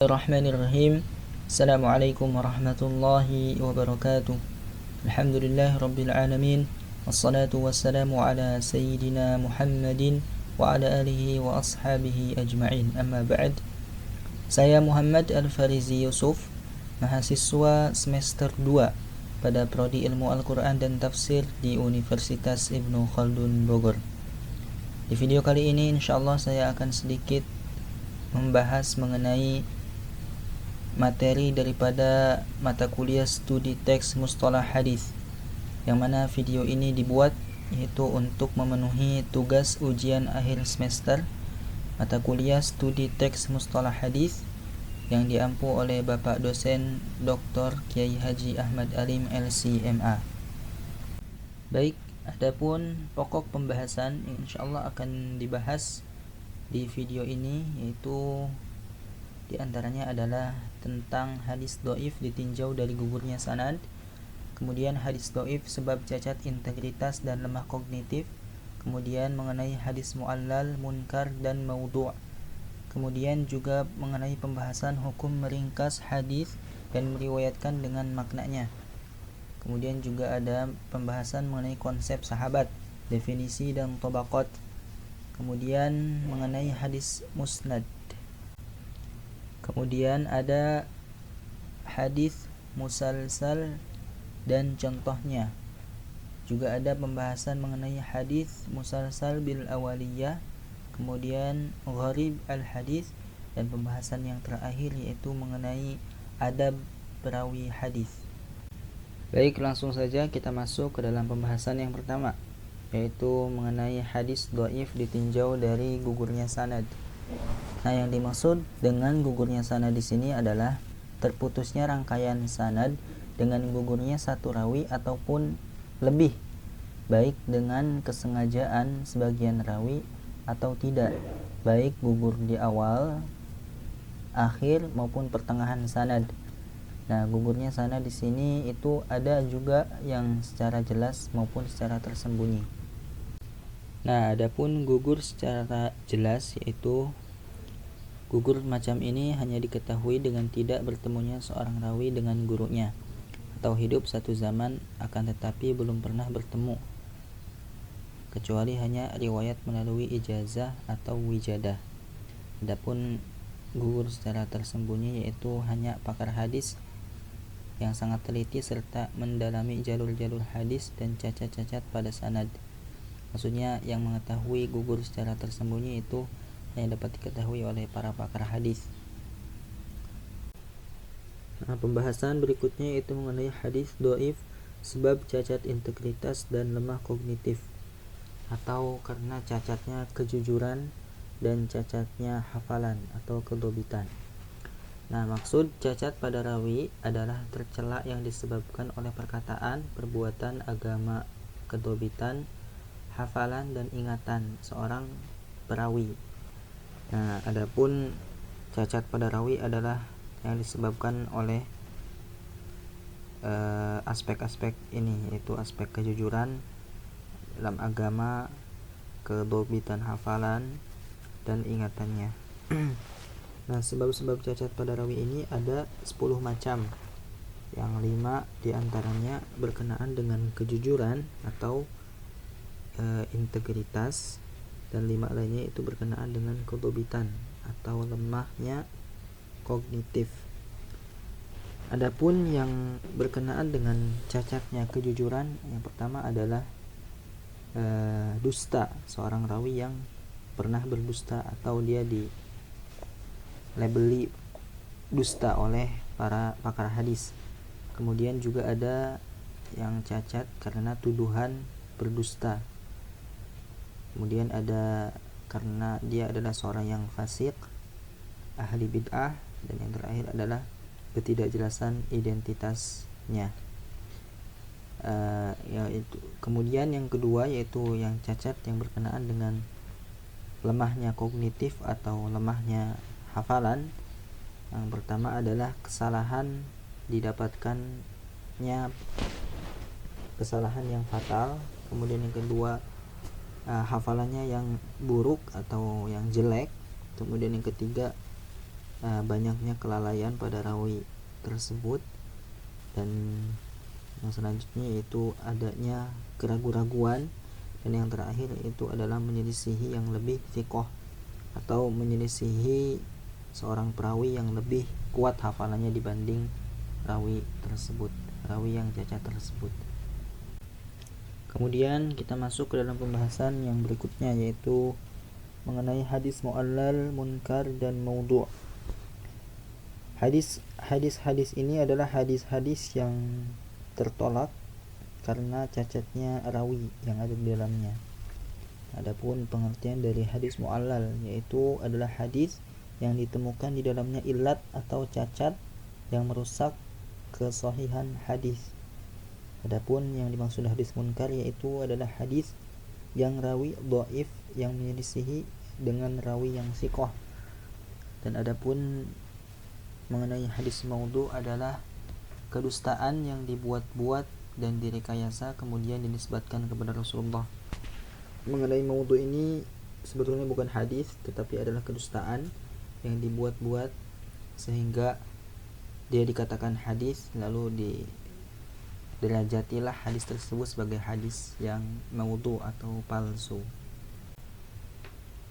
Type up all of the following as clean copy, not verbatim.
Bismillahirrahmanirrahim. Assalamualaikum warahmatullahi wabarakatuh. Alhamdulillah rabbil alamin. Wassalatu wassalamu ala sayyidina Muhammadin wa ala alihi wa ashabihi ajma'in. Amma ba'd. Saya Muhammad Al-Farizi Yusuf, mahasiswa semester 2 pada prodi Ilmu Al-Quran dan Tafsir di Universitas Ibnu Khaldun Bogor. Di video kali ini insyaallah saya akan sedikit membahas mengenai materi daripada mata kuliah studi teks mustalah hadis, yang mana video ini dibuat yaitu untuk memenuhi tugas ujian akhir semester mata kuliah studi teks mustalah hadis yang diampu oleh Bapak dosen Dr. Kiai Haji Ahmad Alim LC.MA. Baik, adapun pokok pembahasan yang insyaallah akan dibahas di video ini yaitu di antaranya adalah tentang hadis dhaif ditinjau dari gugurnya sanad, kemudian hadis dhaif sebab cacat integritas dan lemah kognitif, kemudian mengenai hadis mu'allal, munkar dan maudhu', kemudian juga mengenai pembahasan hukum meringkas hadis dan meriwayatkan dengan maknanya, kemudian juga ada pembahasan mengenai konsep sahabat, definisi dan tabaqat, kemudian mengenai hadis musnad. Kemudian ada hadis musalsal dan contohnya. Juga ada pembahasan mengenai hadis musalsal bil awaliyah, kemudian gharib al hadis, dan pembahasan yang terakhir yaitu mengenai adab perawi hadis. Baik, langsung saja kita masuk ke dalam pembahasan yang pertama, yaitu mengenai hadis dhaif ditinjau dari gugurnya sanad. Nah, yang dimaksud dengan gugurnya sanad di sini adalah terputusnya rangkaian sanad dengan gugurnya satu rawi ataupun lebih, baik dengan kesengajaan sebagian rawi atau tidak, baik gugur di awal, akhir maupun pertengahan sanad. Nah, gugurnya sanad di sini itu ada juga yang secara jelas maupun secara tersembunyi. Nah, adapun gugur secara jelas yaitu gugur macam ini hanya diketahui dengan tidak bertemunya seorang rawi dengan gurunya, atau hidup satu zaman akan tetapi belum pernah bertemu, kecuali hanya riwayat melalui ijazah atau wijadah. Adapun gugur secara tersembunyi yaitu hanya pakar hadis yang sangat teliti serta mendalami jalur-jalur hadis dan cacat-cacat pada sanad. Maksudnya yang mengetahui gugur secara tersembunyi itu yang dapat diketahui oleh para pakar hadis. Nah, pembahasan berikutnya yaitu mengenai hadis dhaif sebab cacat integritas dan lemah kognitif, atau karena cacatnya kejujuran dan cacatnya hafalan atau kedhobitan. Nah, maksud cacat pada rawi adalah tercela yang disebabkan oleh perkataan, perbuatan, agama, kedhobitan, hafalan dan ingatan seorang perawi. Nah, adapun cacat pada rawi adalah yang disebabkan oleh aspek-aspek ini, yaitu aspek kejujuran dalam agama, kedhobitan hafalan dan ingatannya. Nah, sebab-sebab cacat pada rawi ini ada 10 macam, yang 5 diantaranya berkenaan dengan kejujuran atau integritas, dan 5 lainnya itu berkenaan dengan kedhobitan atau lemahnya kognitif. Adapun yang berkenaan dengan cacatnya kejujuran, yang pertama adalah dusta, seorang rawi yang pernah berdusta atau dia dilabeli dusta oleh para pakar hadis. Kemudian juga ada yang cacat karena tuduhan berdusta. Kemudian ada karena dia adalah seorang yang fasik, ahli bid'ah, dan yang terakhir adalah ketidakjelasan identitasnya. Kemudian yang kedua yaitu yang cacat yang berkenaan dengan lemahnya kognitif atau lemahnya hafalan. Yang pertama adalah kesalahan didapatkannya kesalahan yang fatal. Kemudian yang kedua hafalannya yang buruk atau yang jelek. Kemudian yang ketiga banyaknya kelalaian pada rawi tersebut, dan yang selanjutnya yaitu adanya keraguan-raguan, dan yang terakhir itu adalah menyelisihi yang lebih thiqah atau menyelisihi seorang perawi yang lebih kuat hafalannya dibanding rawi tersebut, rawi yang cacat tersebut. Kemudian kita masuk ke dalam pembahasan yang berikutnya, yaitu mengenai hadis mu'allal, munkar, dan maudhu'. Hadis ini adalah hadis-hadis yang tertolak karena cacatnya rawi yang ada di dalamnya. Adapun pengertian dari hadis mu'allal, yaitu adalah hadis yang ditemukan di dalamnya illat atau cacat yang merusak kesahihan hadis. Adapun yang dimaksud hadis munkar yaitu adalah hadis yang rawi dhaif yang menyelisihi dengan rawi yang thiqah. Dan adapun mengenai hadis maudhu' adalah kedustaan yang dibuat-buat dan direkayasa kemudian dinisbatkan kepada Rasulullah. Mengenai maudhu' ini sebetulnya bukan hadis tetapi adalah kedustaan yang dibuat-buat sehingga dia dikatakan hadis, lalu derajatilah hadis tersebut sebagai hadis yang maudhu' atau palsu.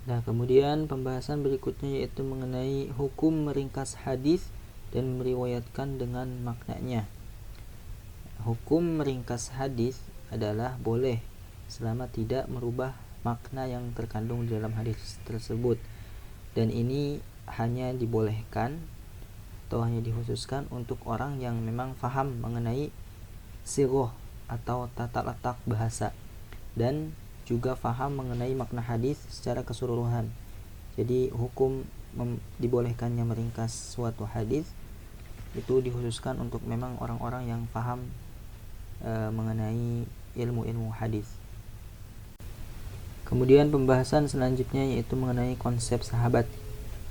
Nah, kemudian pembahasan berikutnya yaitu mengenai hukum meringkas hadis dan meriwayatkan dengan maknanya. Hukum meringkas hadis adalah boleh selama tidak merubah makna yang terkandung di dalam hadis tersebut, dan ini hanya dibolehkan atau hanya dikhususkan untuk orang yang memang faham mengenai sirah atau tata letak bahasa dan juga faham mengenai makna hadis secara keseluruhan. Jadi hukum dibolehkannya meringkas suatu hadis itu dikhususkan untuk memang orang-orang yang faham mengenai ilmu-ilmu hadis. Kemudian pembahasan selanjutnya yaitu mengenai konsep sahabat,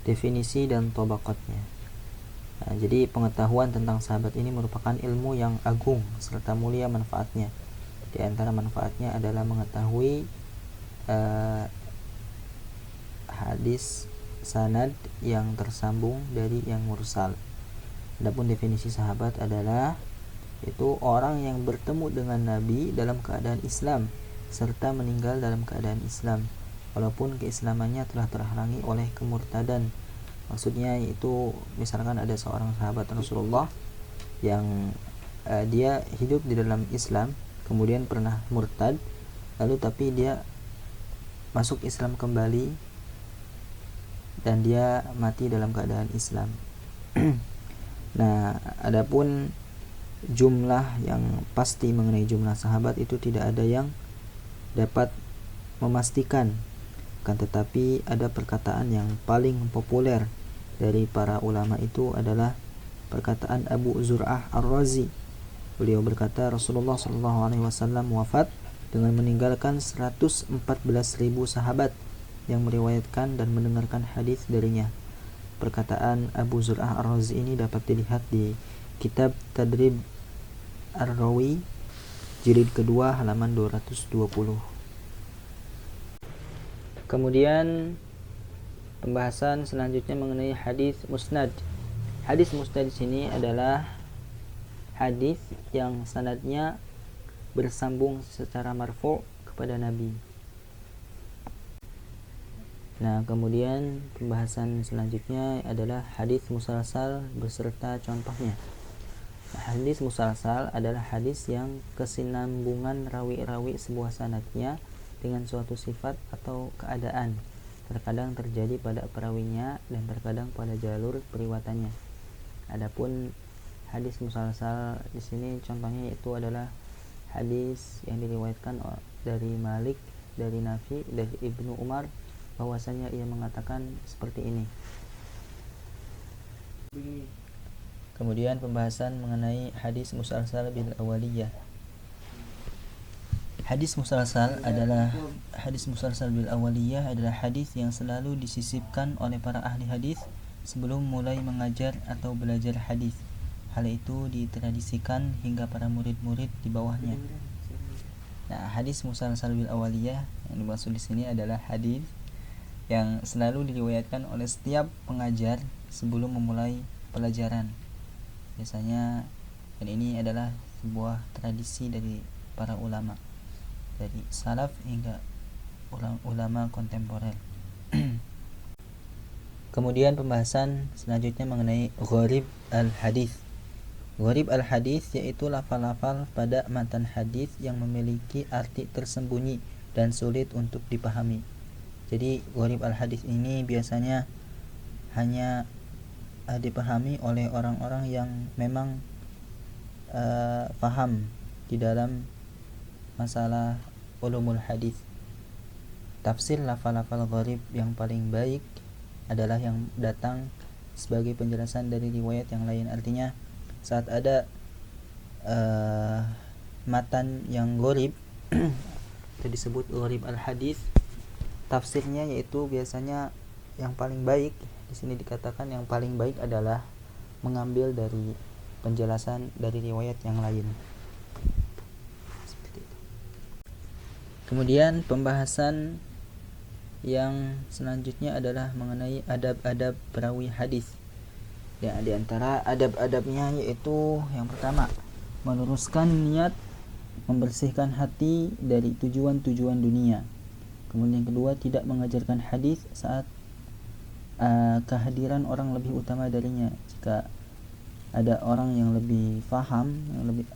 definisi dan tabaqatnya. Nah, jadi pengetahuan tentang sahabat ini merupakan ilmu yang agung serta mulia manfaatnya. Di antara manfaatnya adalah mengetahui hadis sanad yang tersambung dari yang mursal. Adapun definisi sahabat adalah itu orang yang bertemu dengan Nabi dalam keadaan Islam serta meninggal dalam keadaan Islam walaupun keislamannya telah terhalangi oleh kemurtadan. Maksudnya itu misalkan ada seorang sahabat Rasulullah yang dia hidup di dalam Islam kemudian pernah murtad, lalu tapi dia masuk Islam kembali dan dia mati dalam keadaan Islam. Nah, adapun jumlah yang pasti mengenai jumlah sahabat itu tidak ada yang dapat memastikan, kan tetapi ada perkataan yang paling populer dari para ulama itu adalah perkataan Abu Zur'ah Ar-Razi. Beliau berkata Rasulullah SAW wafat dengan meninggalkan 114.000 sahabat yang meriwayatkan dan mendengarkan hadis darinya. Perkataan Abu Zur'ah Ar-Razi ini dapat dilihat di kitab Tadrib Ar-Rawi jilid kedua halaman 220. Kemudian pembahasan selanjutnya mengenai hadis musnad. Hadis musnad di sini adalah hadis yang sanadnya bersambung secara marfu' kepada Nabi. Nah, kemudian pembahasan selanjutnya adalah hadis musalsal beserta contohnya. Hadis musalsal adalah hadis yang kesinambungan rawi-rawi sebuah sanadnya dengan suatu sifat atau keadaan terkadang terjadi pada perawinya dan terkadang pada jalur periwatannya. Adapun hadis musalsal di sini contohnya itu adalah hadis yang diriwayatkan dari Malik, dari Nafi, dari Ibnu Umar bahwasanya ia mengatakan seperti ini. Kemudian pembahasan mengenai hadis musalsal bil awaliyah. Hadis musalsal bil awaliyah adalah hadis yang selalu disisipkan oleh para ahli hadis sebelum mulai mengajar atau belajar hadis. Hal itu ditradisikan hingga para murid-murid di bawahnya. Nah, hadis musalsal bil awaliyah yang dimaksud di sini adalah hadis yang selalu diriwayatkan oleh setiap pengajar sebelum memulai pelajaran biasanya, dan ini adalah sebuah tradisi dari para ulama dari salaf hingga ulama kontemporer. Kemudian pembahasan selanjutnya mengenai gharib al-hadis. Gharib al-hadis yaitu lafal-lafal pada matan hadis yang memiliki arti tersembunyi dan sulit untuk dipahami. Jadi gharib al-hadis ini biasanya hanya dipahami oleh orang-orang yang memang paham di dalam masalah ulumul hadis. Tafsir lafal-lafal gharib yang paling baik adalah yang datang sebagai penjelasan dari riwayat yang lain. Artinya saat ada matan yang gharib itu disebut gharib al-hadis, tafsirnya yaitu biasanya yang paling baik. Di sini dikatakan yang paling baik adalah mengambil dari penjelasan dari riwayat yang lain. Kemudian pembahasan yang selanjutnya adalah mengenai adab-adab perawi hadis. Ya, di antara adab-adabnya yaitu yang pertama, meluruskan niat, membersihkan hati dari tujuan-tujuan dunia. Kemudian yang kedua, tidak mengajarkan hadis saat kehadiran orang lebih utama darinya. Jika ada orang yang lebih faham, yang lebih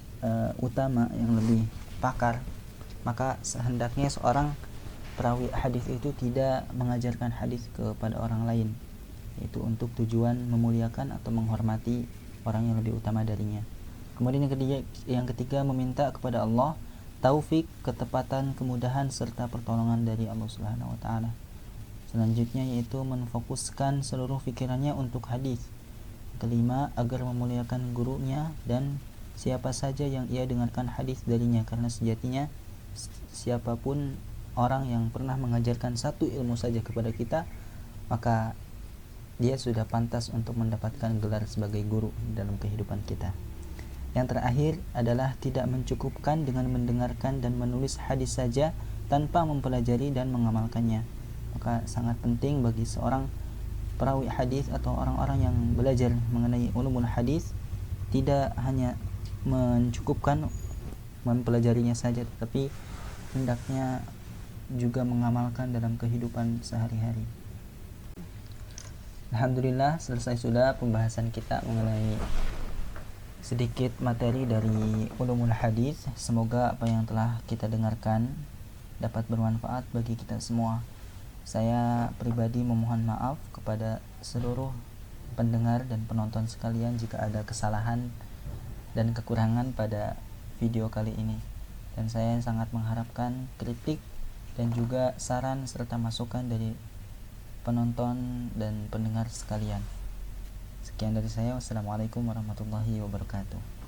utama, yang lebih pakar, maka sehendaknya seorang perawi hadis itu tidak mengajarkan hadis kepada orang lain, yaitu untuk tujuan memuliakan atau menghormati orang yang lebih utama darinya. Kemudian yang ketiga meminta kepada Allah taufik, ketepatan, kemudahan serta pertolongan dari Allah Subhanahu wa taala. Selanjutnya yaitu menfokuskan seluruh pikirannya untuk hadis. Kelima, agar memuliakan gurunya dan siapa saja yang ia dengarkan hadis darinya, karena sejatinya siapapun orang yang pernah mengajarkan satu ilmu saja kepada kita, maka dia sudah pantas untuk mendapatkan gelar sebagai guru dalam kehidupan kita. Yang terakhir adalah tidak mencukupkan dengan mendengarkan dan menulis hadis saja tanpa mempelajari dan mengamalkannya. Maka sangat penting bagi seorang perawi hadis atau orang-orang yang belajar mengenai ulumul hadis tidak hanya mencukupkan mempelajarinya saja, tetapi hendaknya juga mengamalkan dalam kehidupan sehari-hari. Alhamdulillah, selesai sudah pembahasan kita mengenai sedikit materi dari ulumul hadis. Semoga apa yang telah kita dengarkan dapat bermanfaat bagi kita semua. Saya pribadi memohon maaf kepada seluruh pendengar dan penonton sekalian jika ada kesalahan dan kekurangan pada video kali ini. Dan saya sangat mengharapkan kritik dan juga saran serta masukan dari penonton dan pendengar sekalian. Sekian dari saya. Wassalamualaikum warahmatullahi wabarakatuh.